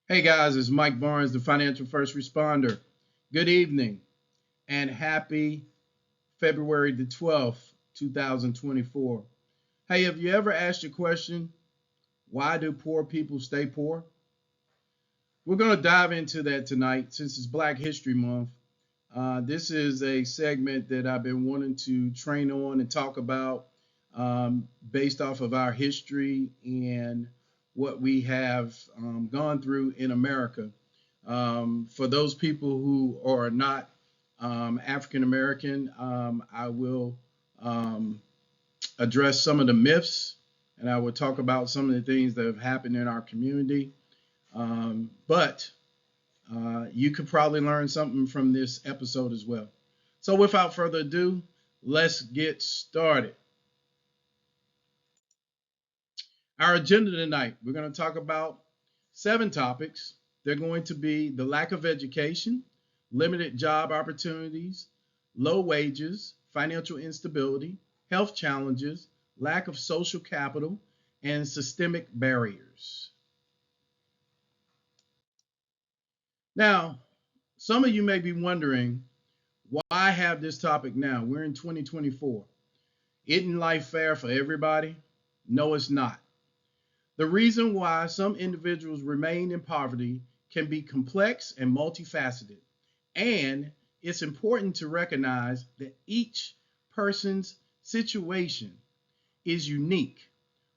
Hey guys, it's Mike Barnes, the financial first responder. Good evening and happy February the 12th, 2024. Hey, have you ever asked your question, why do poor people stay poor? We're going to dive into that tonight since it's Black History Month. This is a segment that I've been wanting to train on and talk about based off of our history and what we have gone through in America. For those people who are not African American, I will um, address some of the myths and I will talk about some of the things that have happened in our community. But you could probably learn something from this episode as well. So, without further ado, let's get started. Our agenda tonight, we're going to talk about 7 topics. They're going to be the lack of education, limited job opportunities, low wages, financial instability, health challenges, lack of social capital, and systemic barriers. Now, some of you may be wondering why I have this topic now. We're in 2024. Isn't life fair for everybody? No, it's not. The reason why some individuals remain in poverty can be complex and multifaceted, and it's important to recognize that each person's situation is unique.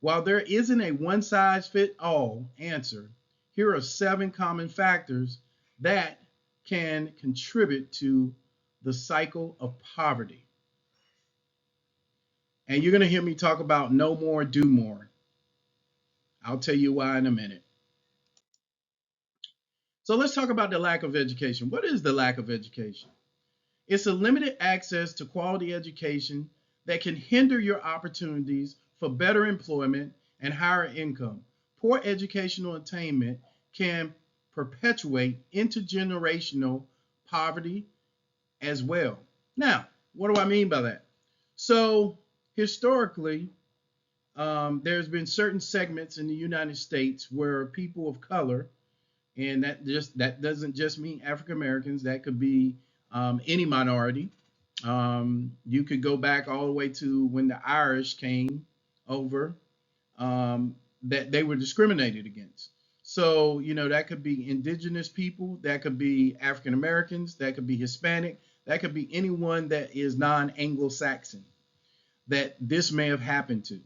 While there isn't a one size fits all answer, here are 7 common factors that can contribute to the cycle of poverty. And you're going to hear me talk about know more, do more. I'll tell you why in a minute. So let's talk about the lack of education. What is the lack of education? It's a limited access to quality education that can hinder your opportunities for better employment and higher income. Poor educational attainment can perpetuate intergenerational poverty as well. Now, what do I mean by that? So, historically, there's been certain segments in the United States where people of color, and that doesn't just mean African Americans. That could be any minority. You could go back all the way to when the Irish came over, that they were discriminated against. So that could be indigenous people, that could be African Americans, that could be Hispanic, that could be anyone that is non-Anglo-Saxon that this may have happened to.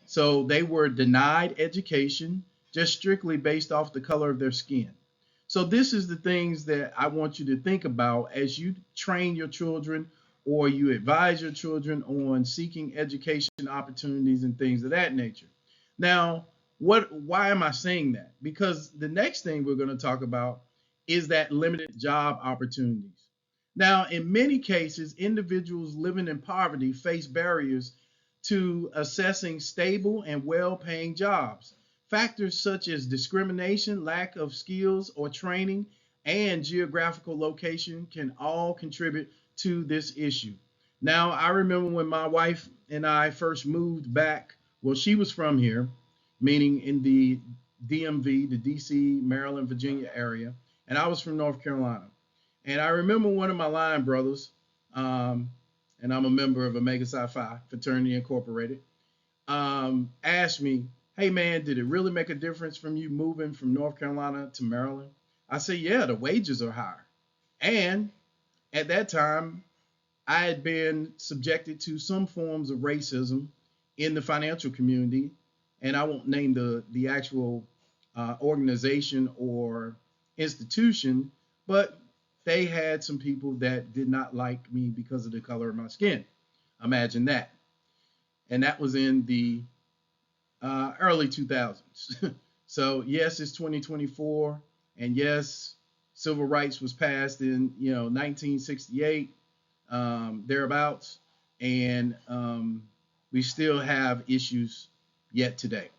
So they were denied education just strictly based off the color of their skin. So this is the things that I want you to think about as you train your children or you advise your children on seeking education opportunities and things of that nature. Now, why am I saying that? Because the next thing we're going to talk about is that limited job opportunities. Now, in many cases, individuals living in poverty face barriers to assessing stable and well-paying jobs. Factors such as discrimination, lack of skills or training, and geographical location can all contribute to this issue. Now, I remember when my wife and I first moved back, well, she was from here, meaning in the DMV, the DC, Maryland, Virginia area, and I was from North Carolina. And I remember one of my line brothers, um, and I'm a member of Omega Psi Phi Fraternity Incorporated, asked me, "Hey man, did it really make a difference from you moving from North Carolina to Maryland?" I said, "Yeah, the wages are higher." And at that time, I had been subjected to some forms of racism in the financial community, and I won't name the actual organization or institution, but they had some people that did not like me because of the color of my skin. Imagine that. And that was in the early 2000s. So yes, it's 2024, and yes, civil rights was passed in 1968, thereabouts, and we still have issues yet today.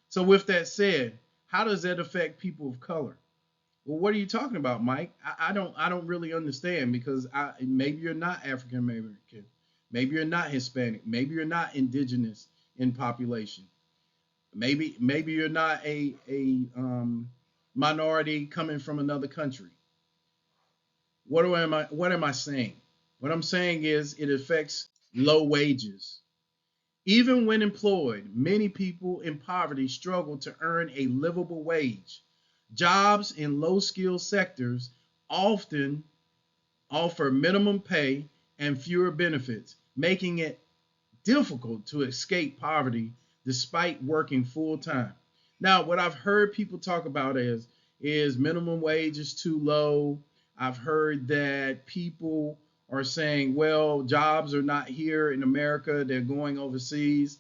So with that said, how does that affect people of color? Well, what are you talking about, Mike? I don't really understand because maybe you're not African American, maybe you're not Hispanic, maybe you're not indigenous in population, maybe you're not a minority coming from another country. What am I saying? What I'm saying is it affects low wages. Even when employed, many people in poverty struggle to earn a livable wage. Jobs in low skill sectors often offer minimum pay and fewer benefits, making it difficult to escape poverty despite working full time. Now, what I've heard people talk about is minimum wage is too low. I've heard that people are saying, well, jobs are not here in America, they're going overseas.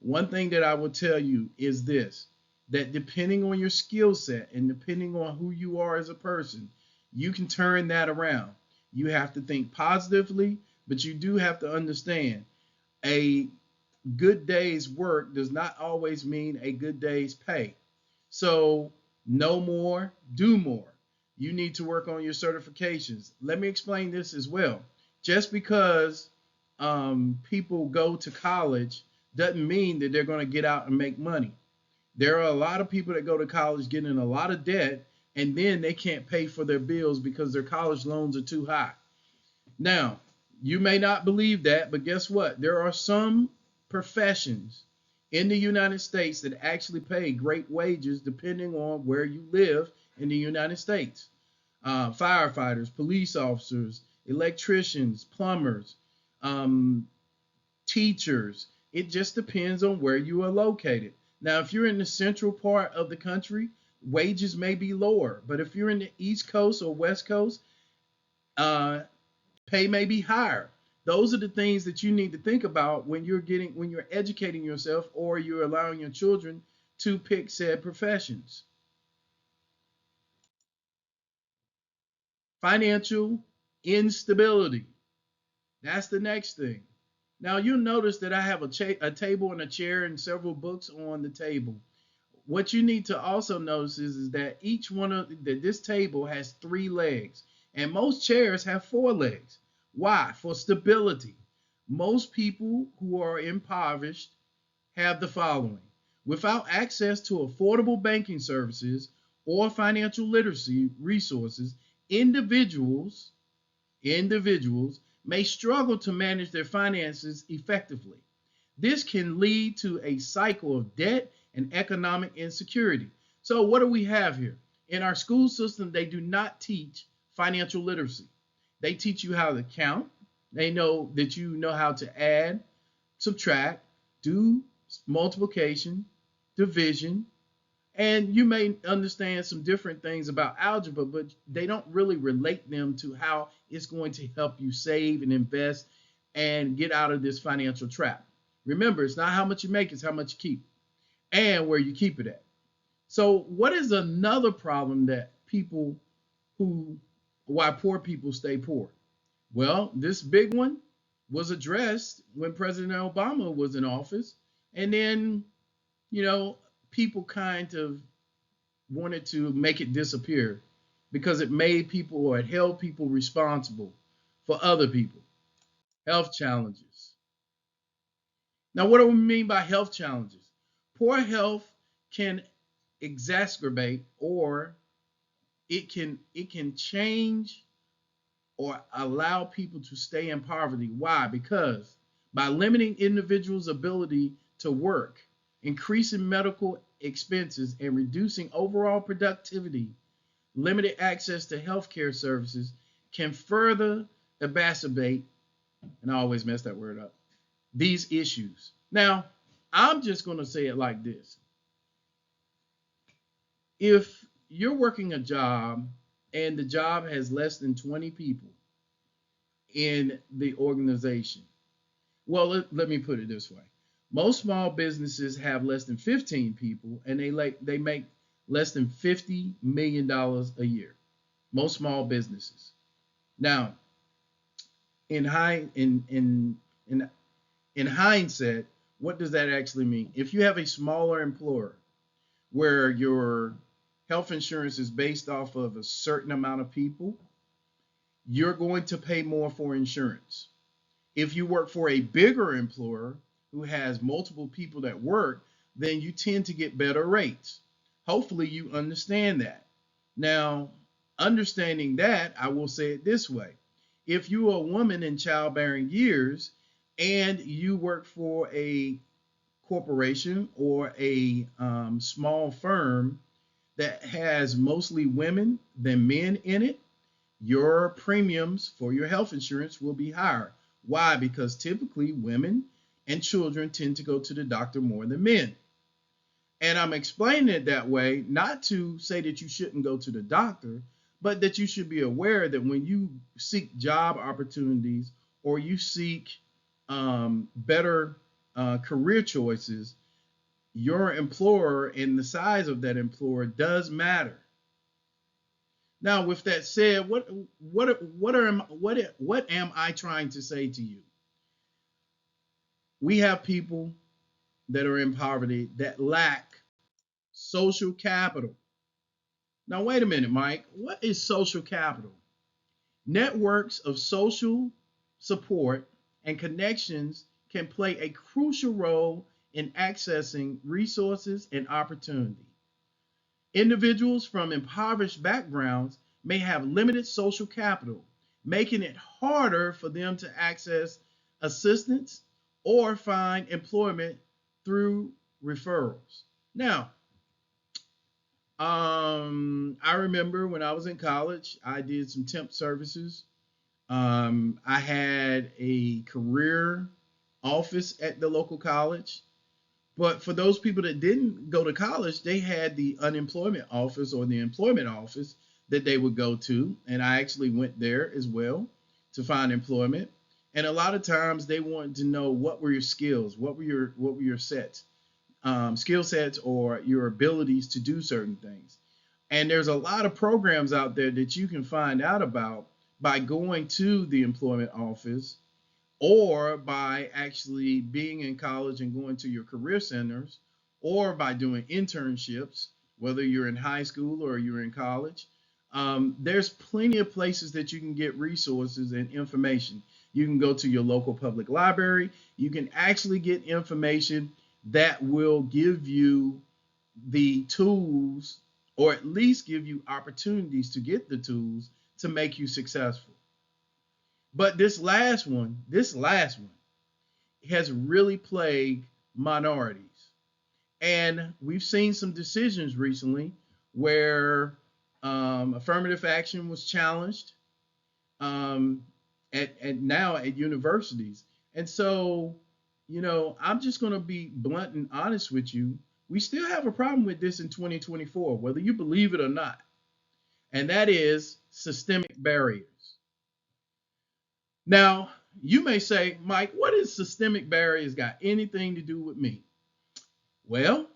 One thing that I will tell you is this, that depending on your skill set and depending on who you are as a person, you can turn that around. You have to think positively, but you do have to understand a good day's work does not always mean a good day's pay. So, know more, do more. You need to work on your certifications. Let me explain this as well. Just because people go to college doesn't mean that they're going to get out and make money. There are a lot of people that go to college getting in a lot of debt and then they can't pay for their bills because their college loans are too high. Now, you may not believe that, but guess what? There are some professions in the United States that actually pay great wages depending on where you live in the United States. Firefighters, police officers, electricians, plumbers, um, teachers. It just depends on where you are located. Now, if you're in the central part of the country, wages may be lower, but if you're in the East Coast or West Coast, uh, pay may be higher. Those are the things that you need to think about when you're educating yourself or you're allowing your children to pick said professions. Financial instability. That's the next thing. Now you'll notice that I have a table and a chair and several books on the table. What you need to also notice is that each one of that this table has three legs, and most chairs have four legs. Why? For stability. Most people who are impoverished have the following: without access to affordable banking services or financial literacy resources, individuals individuals may struggle to manage their finances effectively. This can lead to a cycle of debt and economic insecurity. So, what do we have here? In our school system, they do not teach financial literacy. They teach you how to count. They know that you know how to add, subtract, do multiplication, division, and you may understand some different things about algebra, but they don't really relate them to how it's going to help you save and invest and get out of this financial trap. Remember, it's not how much you make, it's how much you keep and where you keep it at. So, what is another problem that people who, why poor people stay poor? Well, this big one was addressed when President Obama was in office. And then, you know, people kind of wanted to make it disappear because it made people or it held people responsible for other people. Health challenges. Now, what do we mean by health challenges? Poor health can exacerbate or it can change or allow people to stay in poverty. Why? Because by limiting individuals' ability to work, increasing medical expenses, and reducing overall productivity, limited access to healthcare services can further exacerbate, and I always mess that word up, these issues. Now, I'm just going to say it like this. If you're working a job and the job has less than 20 people in the organization, well, let me put it this way. Most small businesses have less than 15 people and they make less than $50 million a year. Most small businesses. Now, in high in hindsight, what does that actually mean? If you have a smaller employer where your health insurance is based off of a certain amount of people, you're going to pay more for insurance. If you work for a bigger employer who has multiple people that work, then you tend to get better rates. Hopefully, you understand that. Now, understanding that, I will say it this way. If you're a woman in childbearing years and you work for a corporation or a small firm that has mostly women than men in it, your premiums for your health insurance will be higher. Why? Because typically women and children tend to go to the doctor more than men. And I'm explaining it that way, not to say that you shouldn't go to the doctor, but that you should be aware that when you seek job opportunities or you seek better career choices, your employer and the size of that employer does matter. Now, with that said, what am I trying to say to you? We have people that are in poverty that lack social capital. Now, wait a minute, Mike. What is social capital? Networks of social support and connections can play a crucial role in accessing resources and opportunity. Individuals from impoverished backgrounds may have limited social capital, making it harder for them to access assistance or find employment through referrals. Now, I remember when I was in college, I did some temp services. I had a career office at the local college. But for those people that didn't go to college, they had the unemployment office or the employment office that they would go to. And I actually went there as well to find employment. And a lot of times they wanted to know what were your skills, what were your sets, skill sets, or your abilities to do certain things. And there's a lot of programs out there that you can find out about by going to the employment office or by actually being in college and going to your career centers, or by doing internships, whether you're in high school or you're in college. There's plenty of places that you can get resources and information. You can go to your local public library. You can actually get information that will give you the tools, or at least give you opportunities to get the tools to make you successful. But this last one has really plagued minorities. And we've seen some decisions recently where affirmative action was challenged um, at universities. And so, I'm just going to be blunt and honest with you. We still have a problem with this in 2024, whether you believe it or not. And that is systemic barriers. Now, you may say, Mike, what is systemic barriers got anything to do with me? Well,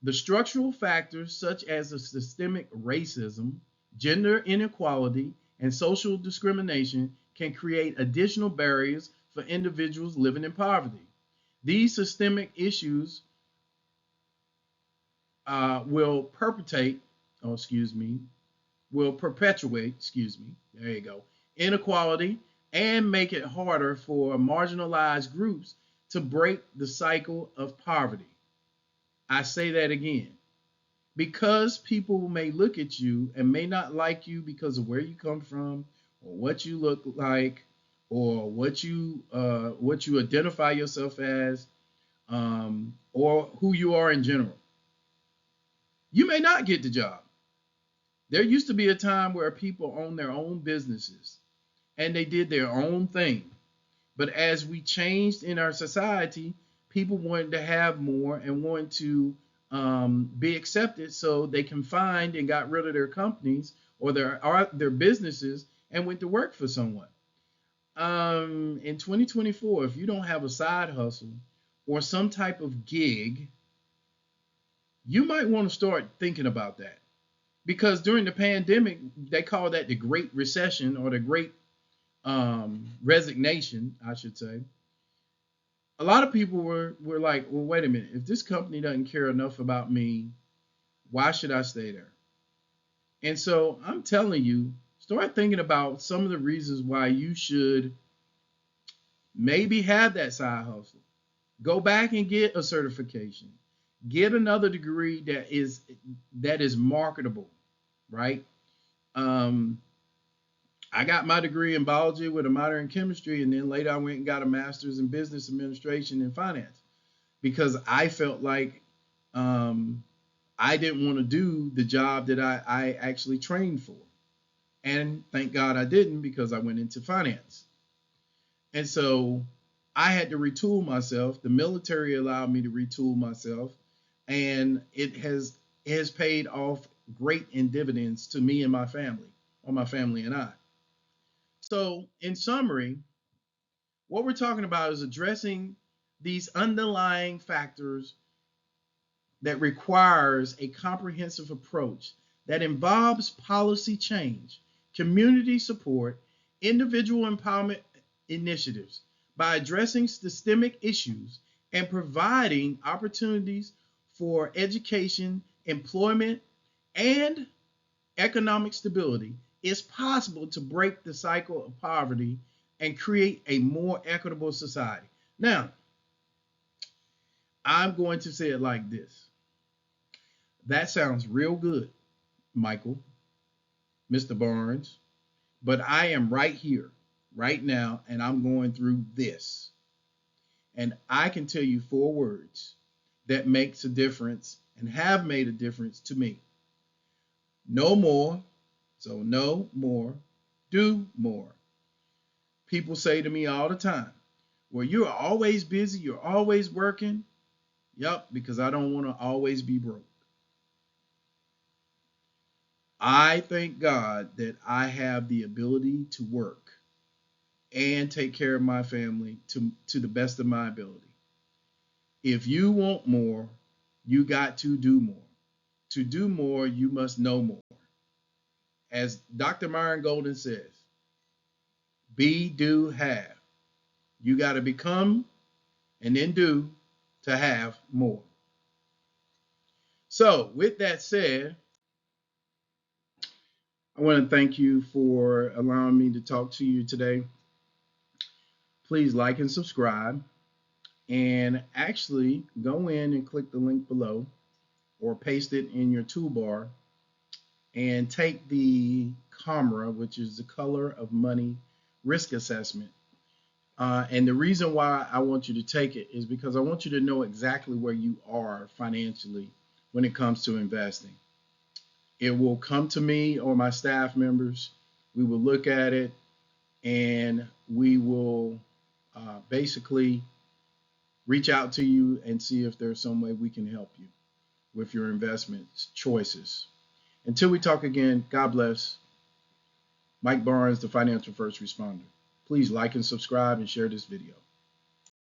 the structural factors such as the systemic racism, gender inequality, and social discrimination can create additional barriers for individuals living in poverty. These systemic issues will perpetuate, oh, excuse me, will perpetuate, excuse me, there you go, inequality and make it harder for marginalized groups to break the cycle of poverty. I say that again. Because people may look at you and may not like you because of where you come from or what you look like or what you identify yourself as, or who you are in general. You may not get the job. There used to be a time where people owned their own businesses and they did their own thing. But as we changed in our society, people wanted to have more and wanted to be accepted, so they confined and got rid of their companies or their businesses and went to work for someone. In 2024, if you don't have a side hustle or some type of gig, you might want to start thinking about that, because during the pandemic, they call that the Great Recession, or the Great Resignation, I should say. A lot of people were like, well, wait a minute, if this company doesn't care enough about me, why should I stay there? And so I'm telling you, start thinking about some of the reasons why you should maybe have that side hustle. Go back and get a certification. Get another degree that is marketable. right? Um, I got my degree in biology with a minor in chemistry, and then later I went and got a master's in business administration and finance because I felt like um, I didn't want to do the job that I actually trained for. And thank God I didn't because I went into finance. And so I had to retool myself. The military allowed me to retool myself, and it has paid off great in dividends to me and my family, or my family and I. So, in summary, what we're talking about is addressing these underlying factors that requires a comprehensive approach that involves policy change, community support, individual empowerment initiatives by addressing systemic issues and providing opportunities for education, employment, and economic stability. It's possible to break the cycle of poverty and create a more equitable society. Now, I'm going to say it like this. That sounds real good, Michael, Mr. Barnes, but I am right here, right now, and I'm going through this. And I can tell you 4 words that makes a difference and have made a difference to me. No more. So no more. Do more. People say to me all the time, well, you're always busy, you're always working. Yep, because I don't want to always be broke. I thank God that I have the ability to work and take care of my family to the best of my ability. If you want more, you got to do more. To do more, you must know more. As Dr. Myron Golden says, be, do, have. You got to become and then do to have more. So, with that said, I want to thank you for allowing me to talk to you today. Please like and subscribe, and actually go in and click the link below or paste it in your toolbar and take the COMRA, which is the color of money risk assessment. And the reason why I want you to take it is because I want you to know exactly where you are financially when it comes to investing. It will come to me or my staff members. We will look at it and we will basically reach out to you and see if there's some way we can help you with your investment choices. Until we talk again, God bless. Mike Barnes, the Financial First Responder. Please like and subscribe and share this video.